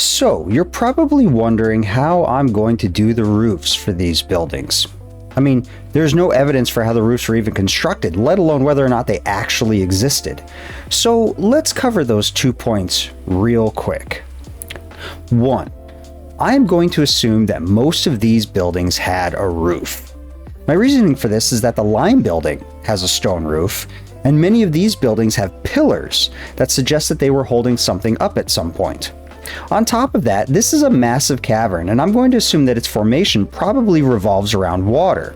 So, you're probably wondering how I'm going to do the roofs for these buildings. I mean, there's no evidence for how the roofs were even constructed, let alone whether or not they actually existed. So, let's cover those 2 points real quick. 1. I am going to assume that most of these buildings had a roof. My reasoning for this is that the Lime building has a stone roof, and many of these buildings have pillars that suggest that they were holding something up at some point. On top of that, this is a massive cavern, and I'm going to assume that its formation probably revolves around water.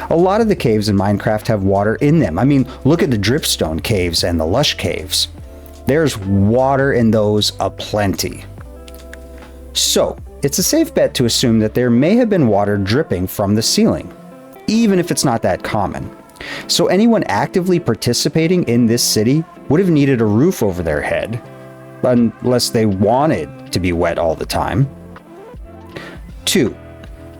A lot of the caves in Minecraft have water in them. I mean, look at the dripstone caves and the lush caves. There's water in those aplenty. So, it's a safe bet to assume that there may have been water dripping from the ceiling, even if it's not that common. So anyone actively participating in this city would have needed a roof over their head, unless they wanted to be wet all the time. 2.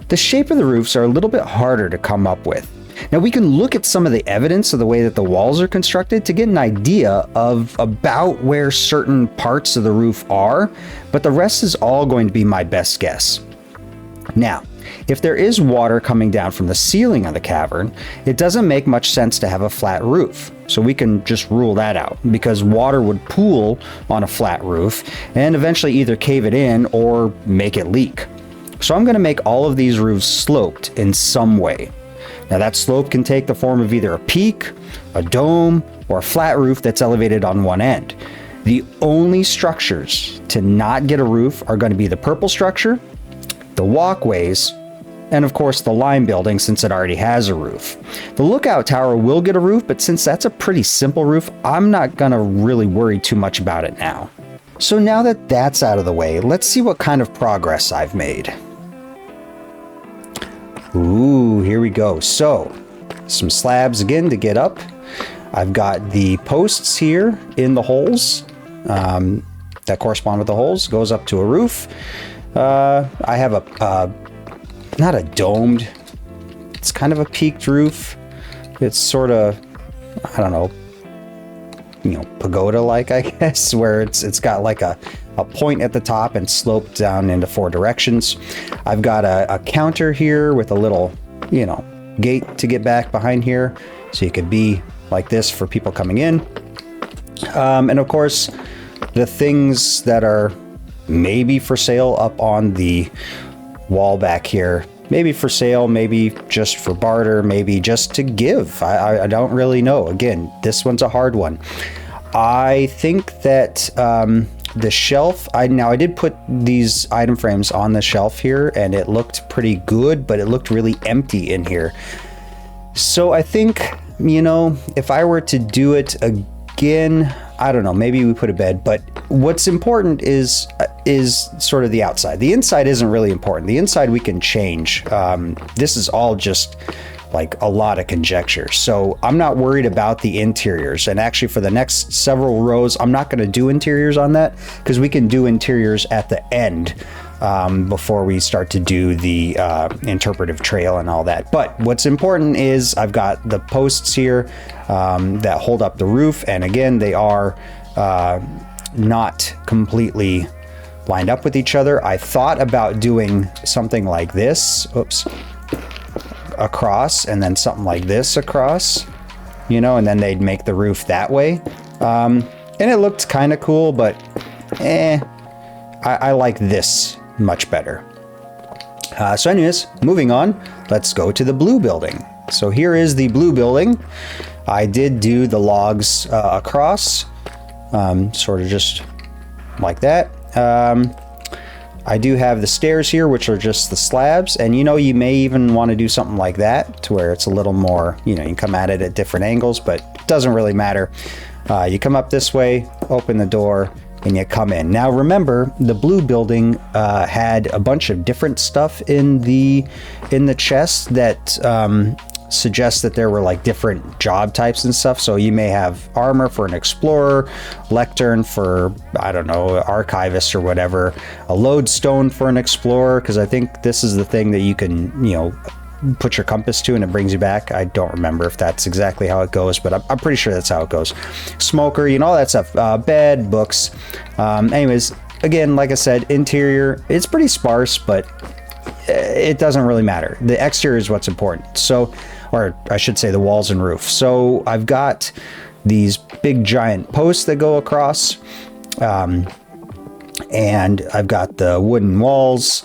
The shape of the roofs are a little bit harder to come up with. Now we can look at some of the evidence of the way that the walls are constructed to get an idea of about where certain parts of the roof are, but the rest is all going to be my best guess. Now, if there is water coming down from the ceiling of the cavern, it doesn't make much sense to have a flat roof. So we can just rule that out, because water would pool on a flat roof and eventually either cave it in or make it leak. So I'm going to make all of these roofs sloped in some way. Now that slope can take the form of either a peak, a dome, or a flat roof that's elevated on one end. The only structures to not get a roof are going to be the purple structure, the walkways, and of course the Lime building, since it already has a roof. The lookout tower will get a roof, but since that's a pretty simple roof, I'm not gonna really worry too much about it now. So now that that's out of the way, let's see what kind of progress I've made. Ooh, here we go. So, some slabs again to get up. I've got the posts here in the holes that correspond with the holes, goes up to a roof. I have not a domed, it's kind of a peaked roof. It's sort of, I don't know, pagoda-like, I guess, where it's got like a point at the top and sloped down into 4 directions. I've got a counter here with a little, gate to get back behind here. So you could be like this for people coming in. And of course, the things that are maybe for sale up on the wall back here, maybe for sale, maybe just for barter, maybe just to give. I don't really know. Again, this one's a hard one. I think that the shelf, I did put these item frames on the shelf here and it looked pretty good, but it looked really empty in here. So I think, if I were to do it again, I don't know, maybe we put a bed, but what's important is sort of the outside. The inside isn't really important. The inside we can change. This is all just like a lot of conjecture. So I'm not worried about the interiors. And actually for the next several rows, I'm not going to do interiors on that because we can do interiors at the end before we start to do the interpretive trail and all that. But what's important is I've got the posts here that hold up the roof. And again, they are not completely lined up with each other. I thought about doing something like this, across, and then something like this across, and then they'd make the roof that way. And it looked kind of cool, but I like this much better. So anyways, moving on, let's go to the blue building. So here is the blue building. I did do the logs across, sort of just like that. I do have the stairs here, which are just the slabs, and you may even want to do something like that to where it's a little more, you can come at it at different angles, but it doesn't really matter. You come up this way, open the door, and you come in. Now remember, the blue building had a bunch of different stuff in the chest that suggests that there were like different job types and stuff. So you may have armor for an explorer, lectern for, I don't know, archivist or whatever, a lodestone for an explorer, because I think this is the thing that you can, put your compass to and it brings you back. I don't remember if that's exactly how it goes, but I'm pretty sure that's how it goes. Smoker, all that stuff. Bed, books. Anyways, again, like I said, interior, it's pretty sparse, but it doesn't really matter. The exterior is what's important. So, or I should say the walls and roof. So I've got these big giant posts that go across, and I've got the wooden walls.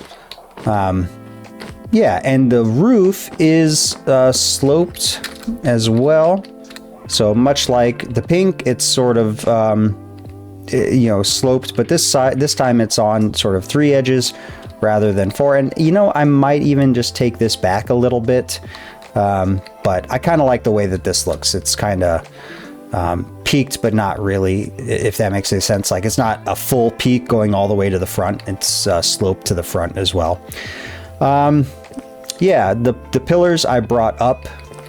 Yeah, and the roof is sloped as well. So much like the pink, it's sort of you know, sloped, but this time it's on sort of 3 edges rather than 4. And you know, I might even just take this back a little bit, but I kind of like the way that this looks. It's kind of peaked, but not really, if that makes any sense. Like, it's not a full peak going all the way to the front. It's sloped to the front as well. Yeah, the pillars I brought up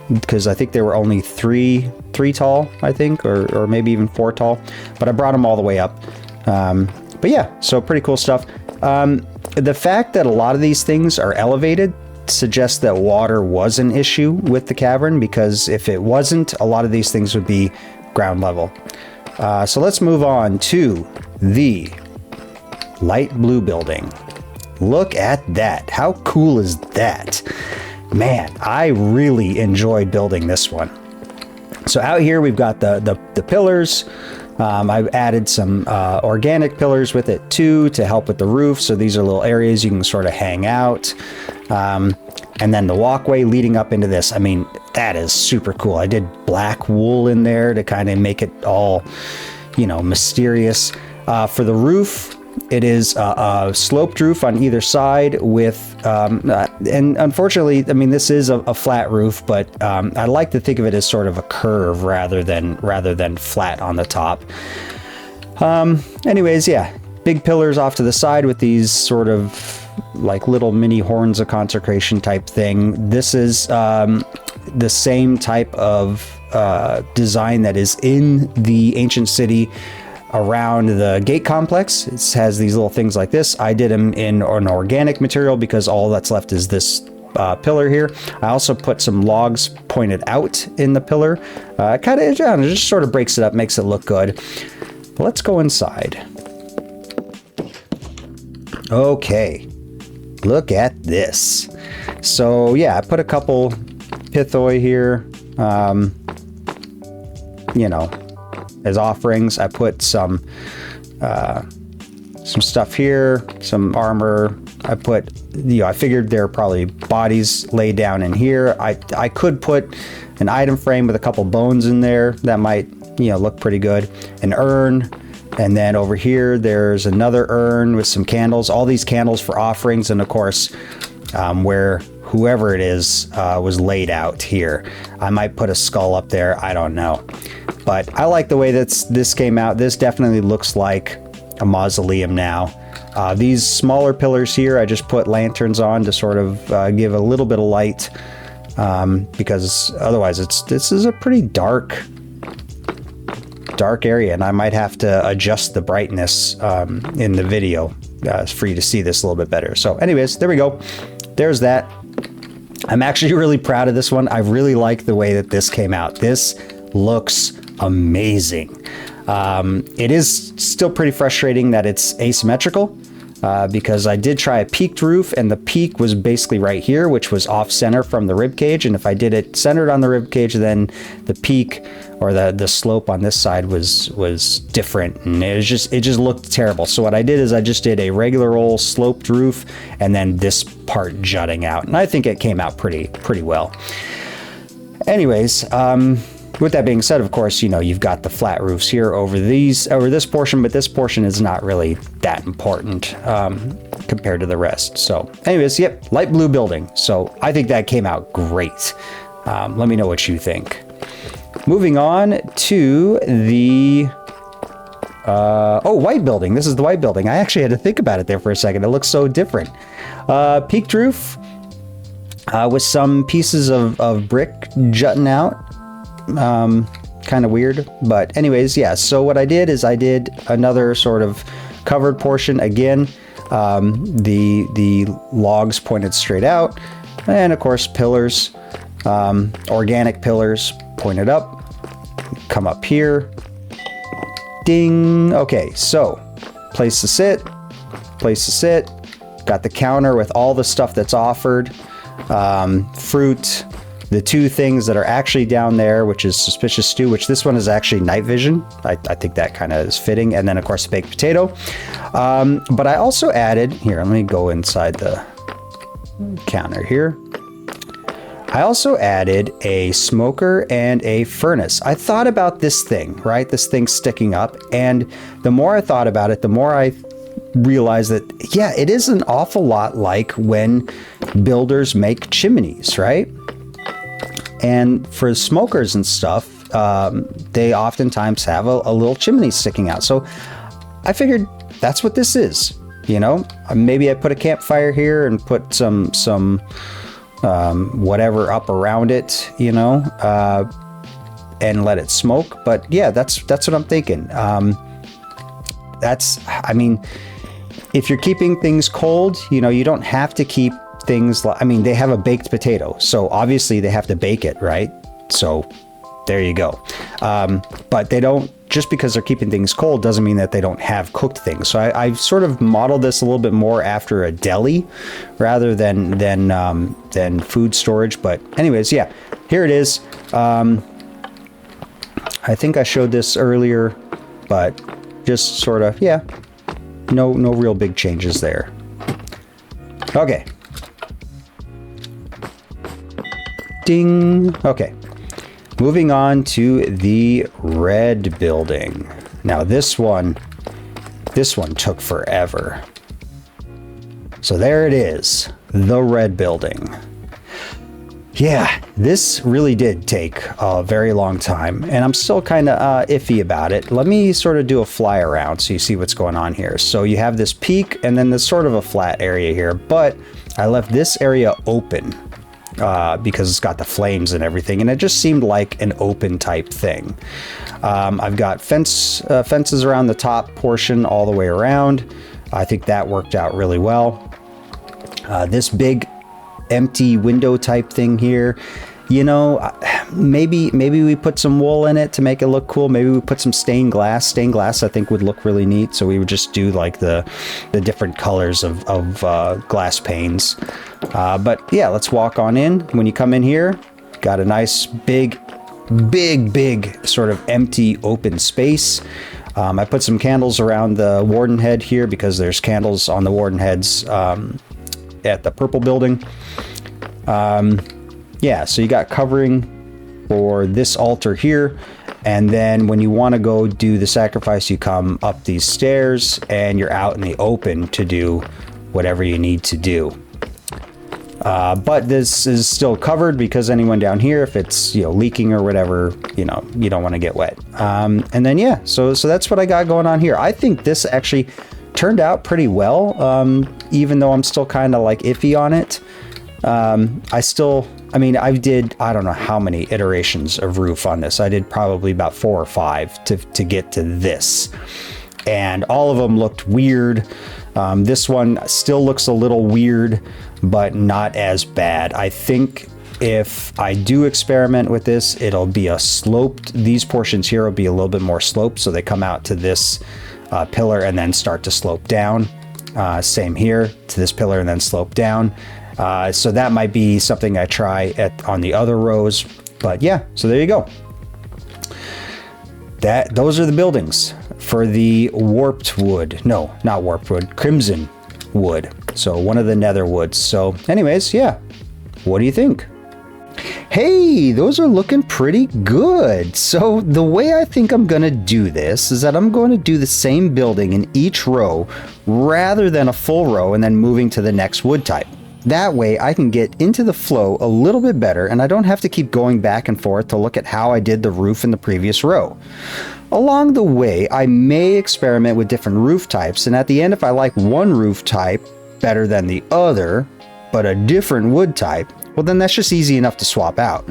because I think they were only three tall, I think, or maybe even 4 tall, but I brought them all the way up. But yeah, so pretty cool stuff. The fact that a lot of these things are elevated suggests that water was an issue with the cavern, because if it wasn't, a lot of these things would be ground level. So let's move on to the light blue building. Look at that. How cool is that? Man, I really enjoyed building this one. So out here we've got the pillars. I've added some organic pillars with it too to help with the roof. So these are little areas you can sort of hang out. And then the walkway leading up into this. I mean, that is super cool. I did black wool in there to kind of make it all, you know, mysterious. For the roof, it is a sloped roof on either side with, and unfortunately, I mean, this is a flat roof, but I like to think of it as sort of a curve rather than flat on the top. Anyways, yeah, big pillars off to the side with these sort of like little mini horns of consecration type thing. This is the same type of design that is in the ancient city around the gate complex. It has these little things like this. I did them in an organic material because all that's left is this pillar here. I also put some logs pointed out in the pillar. Kind of, it just sort of breaks it up, makes it look good. But let's go inside. Okay, look at this. So yeah, I put a couple pithoi here, you know, as offerings. I put some stuff here, some armor. I put, you know, I figured there are probably bodies laid down in here. I could put an item frame with a couple bones in there. That might, you know, look pretty good. An urn. And then over here, there's another urn with some candles. All these candles for offerings. And of course, where whoever it is was laid out here. I might put a skull up there. I don't know. But I like the way that this came out. This definitely looks like a mausoleum now. These smaller pillars here, I just put lanterns on to sort of give a little bit of light, because otherwise this is a pretty dark area, and I might have to adjust the brightness in the video for you to see this a little bit better. So anyways, there we go. There's that. I'm actually really proud of this one. I really like the way that this came out. This looks amazing. It is still pretty frustrating that it's asymmetrical, because I did try a peaked roof, and the peak was basically right here, which was off center from the rib cage. And if I did it centered on the rib cage, then the peak or the slope on this side was different, and it just looked terrible. So what I did is I just did a regular old sloped roof, and then this part jutting out, and I think it came out pretty well. Anyways, with that being said, of course, you know, you've got the flat roofs here over this portion, but this portion is not really that important compared to the rest. So anyways, yep, light blue building. So I think that came out great. Let me know what you think. Moving on to the white building. This is the white building. I actually had to think about it there for a second. It looks so different. Peaked roof with some pieces of brick jutting out. Kind of weird, but anyways, yeah. So what I did is I did another sort of covered portion again. The logs pointed straight out, and of course pillars, organic pillars pointed up. Come up here. Ding. Okay, so place to sit. place to sit. Got the counter with all the stuff that's offered. Fruit, the two things that are actually down there, which is suspicious stew, which this one is actually night vision. I think that kind of is fitting. And then of course, the baked potato. But I also added, here, let me go inside the counter here. I also added a smoker and a furnace. I thought about this thing, right? This thing sticking up. And the more I thought about it, the more I realized that, yeah, it is an awful lot like when builders make chimneys, right? And for smokers and stuff, they oftentimes have a little chimney sticking out. So I figured that's what this is, you know? Maybe I put a campfire here and put some whatever up around it, you know, and let it smoke. But yeah, that's what I'm thinking. I mean, if you're keeping things cold, you know, you don't have to keep things like, I mean, they have a baked potato, so obviously they have to bake it, right? So there you go. But they don't, just because they're keeping things cold doesn't mean that they don't have cooked things. So I've sort of modeled this a little bit more after a deli rather than food storage. But anyways, yeah, here it is. I think I showed this earlier, but just sort of, yeah, no real big changes there. Okay. Ding. Okay. Moving on to the red building. Now this one took forever. So there it is, the red building. Yeah, this really did take a very long time, and I'm still kind of iffy about it. Let me sort of do a fly around so you see what's going on here. So you have this peak and then there's sort of a flat area here, but I left this area open. Because it's got the flames and everything, and it just seemed like an open type thing. I've got fences around the top portion all the way around. I think that worked out really well. This big empty window type thing here, you know, maybe we put some wool in it to make it look cool. Maybe we put some stained glass. Stained glass I think would look really neat, so we would just do like the different colors of glass panes. But yeah, let's walk on in. When you come in here, got a nice big sort of empty open space. I put some candles around the warden head here because there's candles on the warden heads at the purple building. Yeah, so you got covering for this altar here, and then when you want to go do the sacrifice, you come up these stairs and you're out in the open to do whatever you need to do. But this is still covered because anyone down here, if it's, you know, leaking or whatever, you know, you don't want to get wet. And then yeah, so that's what I got going on here. I think this actually turned out pretty well, even though I'm still kind of like iffy on it. I mean, I don't know how many iterations of roof on this. I did probably about 4 or 5 to get to this, and all of them looked weird. This one still looks a little weird, but not as bad. I think if I do experiment with this, it'll be a sloped, these portions here will be a little bit more sloped, so they come out to this pillar and then start to slope down. Same here to this pillar and then slope down. So that might be something I try on the other rows. But yeah, so there you go. Those are the buildings for the warped wood. No, not warped wood, crimson wood. So one of the nether woods. So anyways, yeah. What do you think? Hey, those are looking pretty good. So the way I think I'm going to do this is that I'm going to do the same building in each row rather than a full row and then moving to the next wood type. That way I can get into the flow a little bit better, and I don't have to keep going back and forth to look at how I did the roof in the previous row. Along the way, I may experiment with different roof types, and at the end, if I like one roof type better than the other, but a different wood type, well then that's just easy enough to swap out.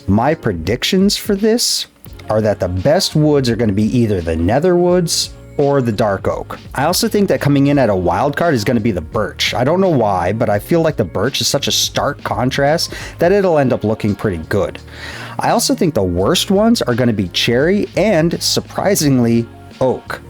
My predictions for this are that the best woods are going to be either the nether woods or the dark oak. I also think that coming in at a wild card is going to be the birch. I don't know why, but I feel like the birch is such a stark contrast that it'll end up looking pretty good. I also think the worst ones are going to be cherry and, surprisingly, oak.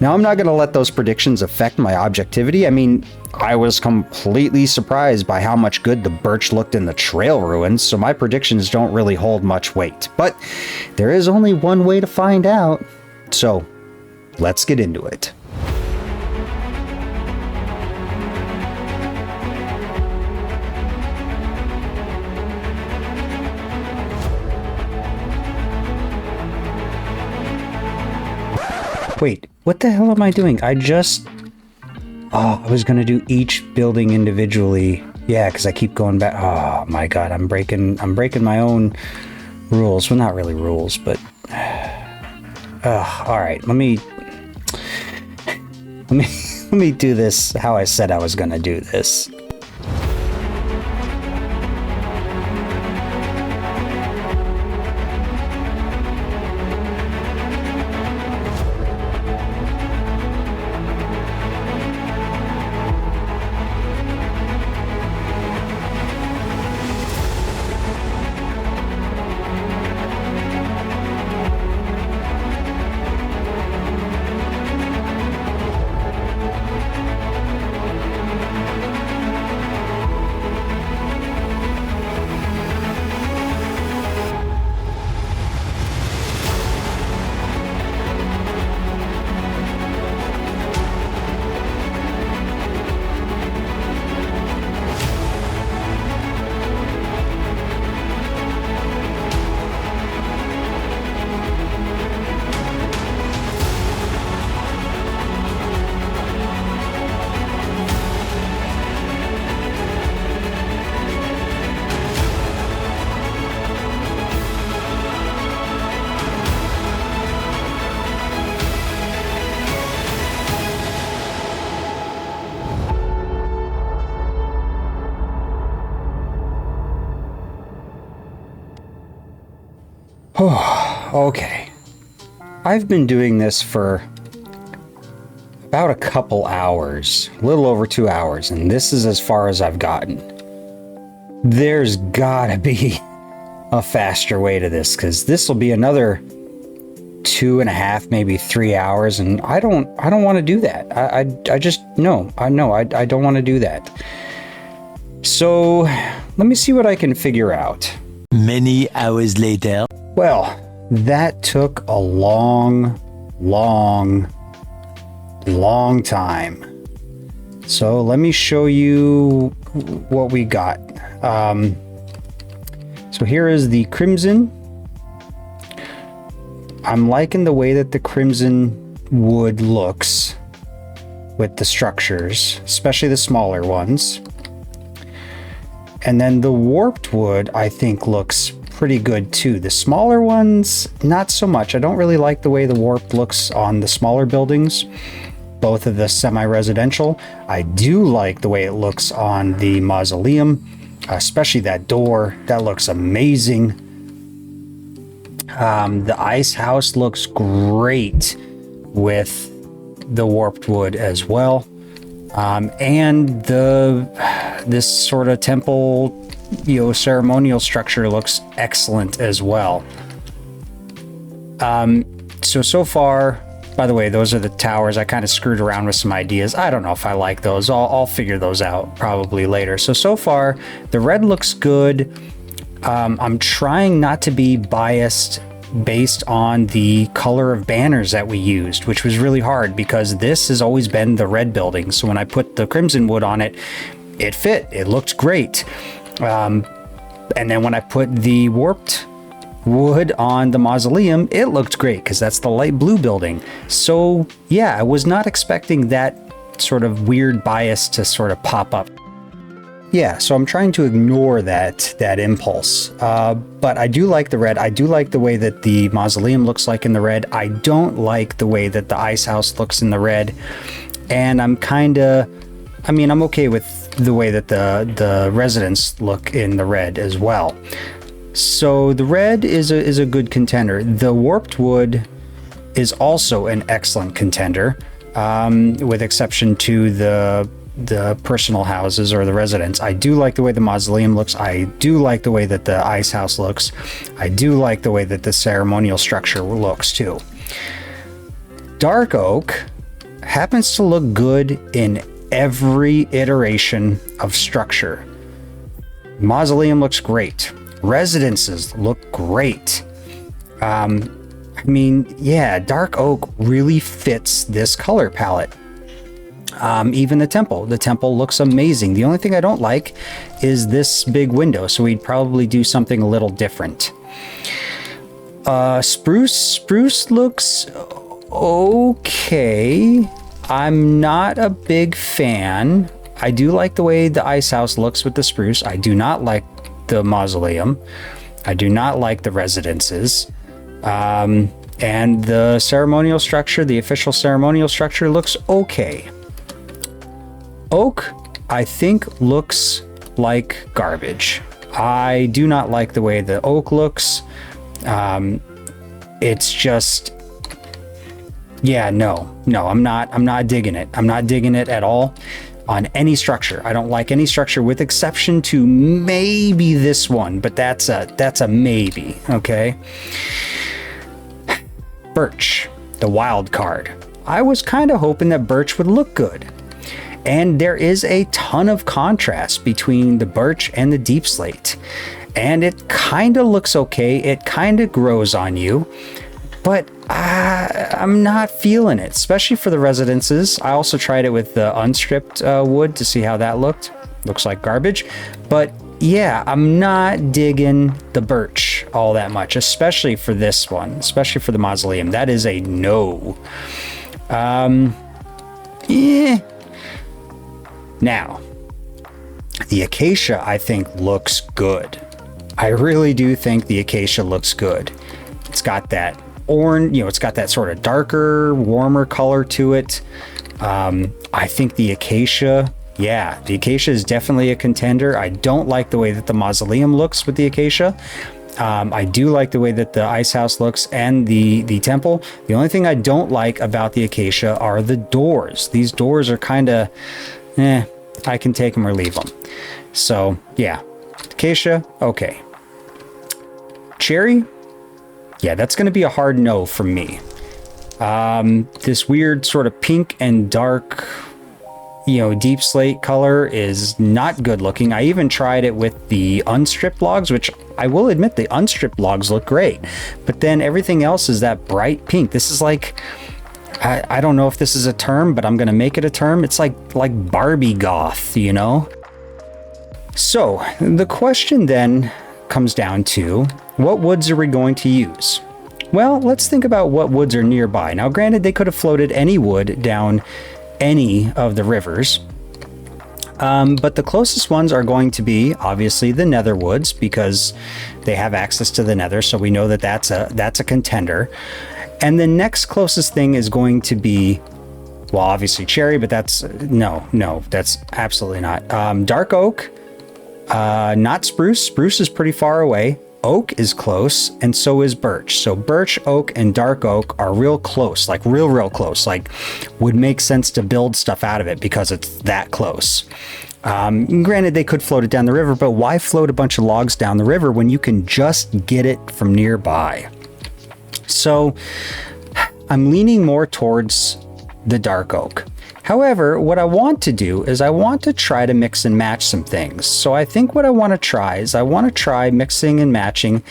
Now, I'm not going to let those predictions affect my objectivity. I mean, I was completely surprised by how much good the birch looked in the trail ruins, so my predictions don't really hold much weight. But there is only one way to find out, so let's get into it. Wait, what the hell am I doing? I was gonna do each building individually. Yeah, because I keep going back. Oh my god, I'm breaking my own rules. Well, not really rules, but all right. Let me do this how I said I was gonna do this. Okay. I've been doing this for about a couple hours, a little over 2 hours, and this is as far as I've gotten. There's gotta be a faster way to this, because this will be another 2.5, maybe 3 hours, and I don't want to do that. I don't want to do that. So let me see what I can figure out. Many hours later. Well, that took a long time. So let me show you what we got. So here is the crimson. I'm liking the way that the crimson wood looks with the structures, especially the smaller ones. And then the warped wood, I think, looks pretty good too. The smaller ones, not so much. I don't really like the way the warped looks on the smaller buildings, both of the semi-residential. I do like the way it looks on the mausoleum, especially that door. That looks amazing. The ice house looks great with the warped wood as well. And this sort of temple, ceremonial structure looks excellent as well. So far, by the way, those are the towers. I kind of screwed around with some ideas. I don't know if I like those. I'll figure those out probably later. So far, the red looks good. I'm trying not to be biased based on the color of banners that we used, which was really hard because this has always been the red building. So when I put the crimson wood on it, it fit. It looked great. And then when I put the warped wood on the mausoleum, it looked great because that's the light blue building. So yeah, I was not expecting that sort of weird bias to sort of pop up. Yeah, so I'm trying to ignore that impulse. But I do like the red. I do like the way that the mausoleum looks like in the red. I don't like the way that the ice house looks in the red. And I'm okay with the way that the residents look in the red as well. So the red is a good contender. The warped wood is also an excellent contender, with exception to the personal houses or the residents. I do like the way the mausoleum looks. I do like the way that the ice house looks. I do like the way that the ceremonial structure looks too. Dark oak happens to look good in every iteration of structure. Mausoleum looks great. Residences look great. I mean, yeah, dark oak really fits this color palette. Even the temple looks amazing. The only thing I don't like is this big window, so we'd probably do something a little different. Spruce looks okay. I'm not a big fan. I do like the way the ice house looks with the spruce. I do not like the mausoleum. I do not like the residences. And the ceremonial structure, the official ceremonial structure, looks okay. Oak, I think, looks like garbage. I do not like the way the oak looks. It's just, yeah, no, I'm not digging it. I'm not digging it at all on any structure. I don't like any structure with exception to maybe this one, but that's a maybe, okay? Birch, the wild card. I was kind of hoping that birch would look good. And there is a ton of contrast between the birch and the deep slate. And it kind of looks okay. It kind of grows on you. But I'm not feeling it, especially for the residences. I also tried it with the unstripped wood to see how that looked. Looks like garbage. But yeah, I'm not digging the birch all that much, especially for this one, especially for the mausoleum. That is a no. Yeah. Now, the acacia, I think, looks good. I really do think the acacia looks good. It's got that orange, it's got that sort of darker, warmer color to it. I think the acacia, yeah, the acacia is definitely a contender. I don't like the way that the mausoleum looks with the acacia. I do like the way that the ice house looks and the temple. The only thing I don't like about the acacia are the doors. These doors are kind of, I can take them or leave them. So yeah, acacia, okay. Cherry, yeah, that's going to be a hard no from me. This weird sort of pink and dark, deep slate color is not good looking. I even tried it with the unstripped logs, which I will admit the unstripped logs look great, but then everything else is that bright pink. This is like, I don't know if this is a term, but I'm going to make it a term. It's like Barbie goth, So the question then comes down to, what woods are we going to use? Well, let's think about what woods are nearby. Now, granted, they could have floated any wood down any of the rivers, but the closest ones are going to be obviously the nether woods because they have access to the nether, so we know that that's a contender. And the next closest thing is going to be, well, obviously cherry, but that's no, that's absolutely not. Dark oak, not spruce. Spruce is pretty far away. Oak is close, and so is birch. So birch, oak, and dark oak are real close, like real close. Like, would make sense to build stuff out of it because it's that close. Granted, they could float it down the river, but why float a bunch of logs down the river when you can just get it from nearby? So I'm leaning more towards the dark oak. However, what I want to do is I want to try to mix and match some things. So I think what I want to try is I want to try mixing and matching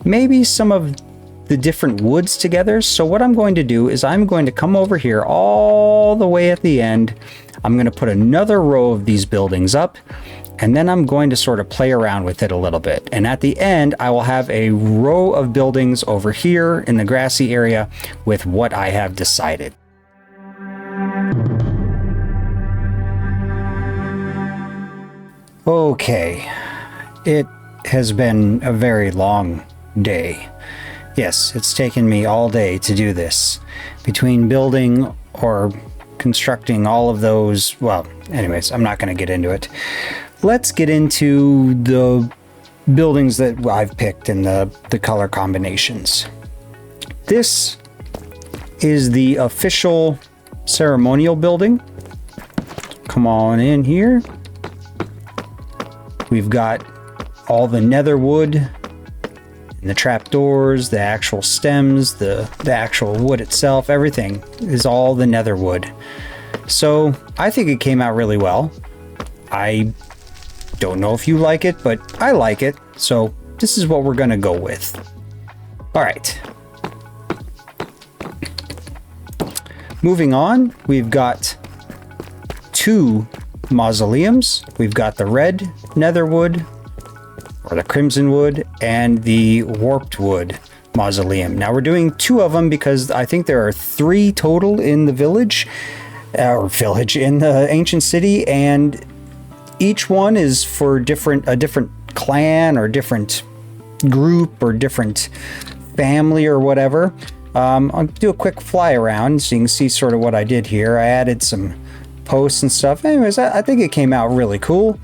maybe some of the different woods together. So what I'm going to do is I'm going to come over here all the way at the end. I'm going to put another row of these buildings up, and then I'm going to sort of play around with it a little bit. And at the end, I will have a row of buildings over here in the grassy area with what I have decided. Okay, it has been a very long day. Yes, it's taken me all day to do this. Between building or constructing all of those, well, anyways, I'm not going to get into it. Let's get into the buildings that I've picked and the color combinations. This is the official ceremonial building. Come on in here. We've got all the nether wood And the trapdoors, the actual stems, the actual wood itself, everything is all the nether wood. So I think it came out really well. I don't know if you like it, but I like it. So this is what we're gonna go with. All right. Moving on, we've got 2 mausoleums. We've got the red nether wood, or the crimson wood, and the warped wood mausoleum. Now we're doing 2 of them because I think there are 3 total in the village, in the ancient city, and each one is for a different clan or different group or different family or whatever. I'll do a quick fly around so you can see sort of what I did here. I added some posts and stuff. Anyways, I think it came out really cool.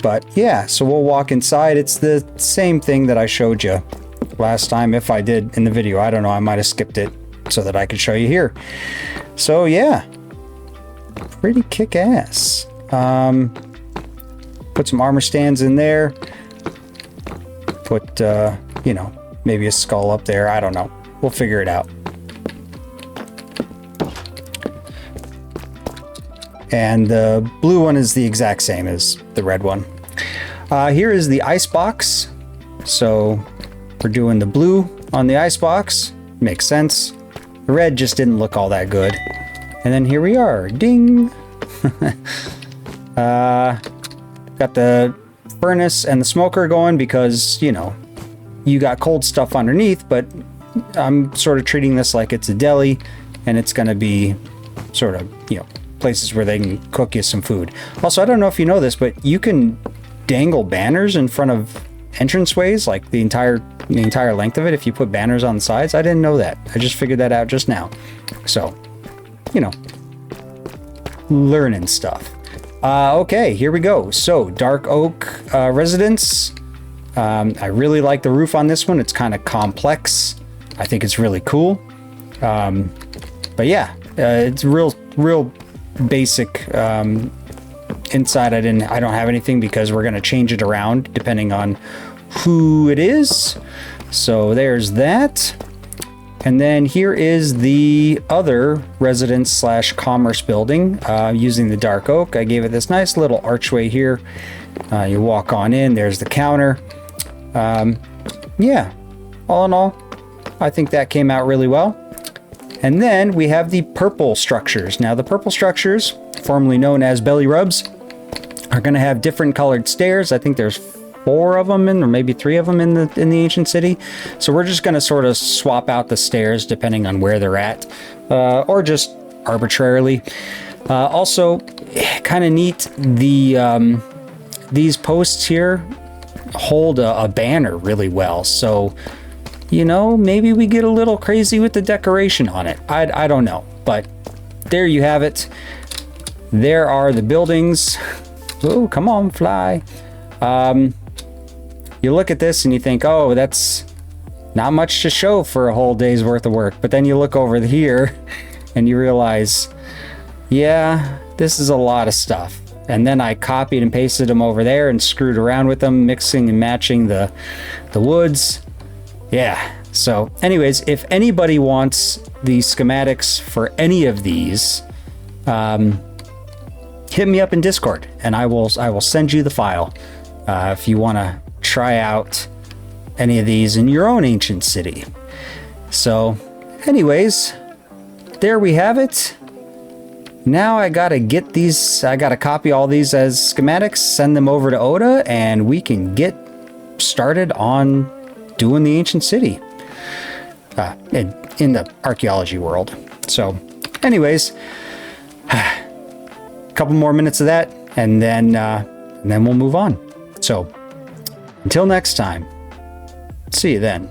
But yeah, so we'll walk inside. It's the same thing that I showed you last time, if I did in the video. I don't know, I might have skipped it so that I could show you here. So yeah, pretty kick-ass. Put some armor stands in there. Put, you know, maybe a skull up there. I don't know. We'll figure it out. And the blue one is the exact same as the red one. Here is the ice box. So we're doing the blue on the ice box. Makes sense. The red just didn't look all that good. And then here we are. Ding! Got the furnace and the smoker going because, you know, you got cold stuff underneath, but I'm sort of treating this like it's a deli, and it's going to be sort of, you know, places where they can cook you some food. Also, I don't know if you know this, but you can dangle banners in front of entranceways, like the entire length of it, if you put banners on the sides. I didn't know that. I just figured that out just now. So, you know, learning stuff. Okay, here we go. So, dark oak residence. I really like the roof on this one. It's kind of complex. I think it's really cool. But yeah, it's real basic. Inside, I don't have anything because we're going to change it around depending on who it is. So there's that. And then here is the other residence slash commerce building using the dark oak. I gave it this nice little archway here. You walk on in, there's the counter. Yeah, all in all, I think that came out really well. And then we have the purple structures. Now the purple structures, formerly known as belly rubs, are going to have different colored stairs. I think there's 4 of them or maybe 3 of them in the ancient city. So we're just going to sort of swap out the stairs depending on where they're at, or just arbitrarily. Also, kind of neat, these posts here hold a banner really well. So, you know, maybe we get a little crazy with the decoration on it. I don't know, but there you have it. There are the buildings. Oh, come on, fly. You look at this and you think, oh, that's not much to show for a whole day's worth of work. But then you look over here and you realize, yeah, this is a lot of stuff. And then I copied and pasted them over there and screwed around with them, mixing and matching the woods. Yeah. So anyways, if anybody wants the schematics for any of these, hit me up in Discord and I will send you the file if you want to try out any of these in your own ancient city. So anyways, there we have it. Now I gotta get these, I gotta copy all these as schematics, send them over to Oda, and we can get started on doing the ancient city in the archaeology world. So anyways, a couple more minutes of that, and then we'll move on. So until next time, see you then.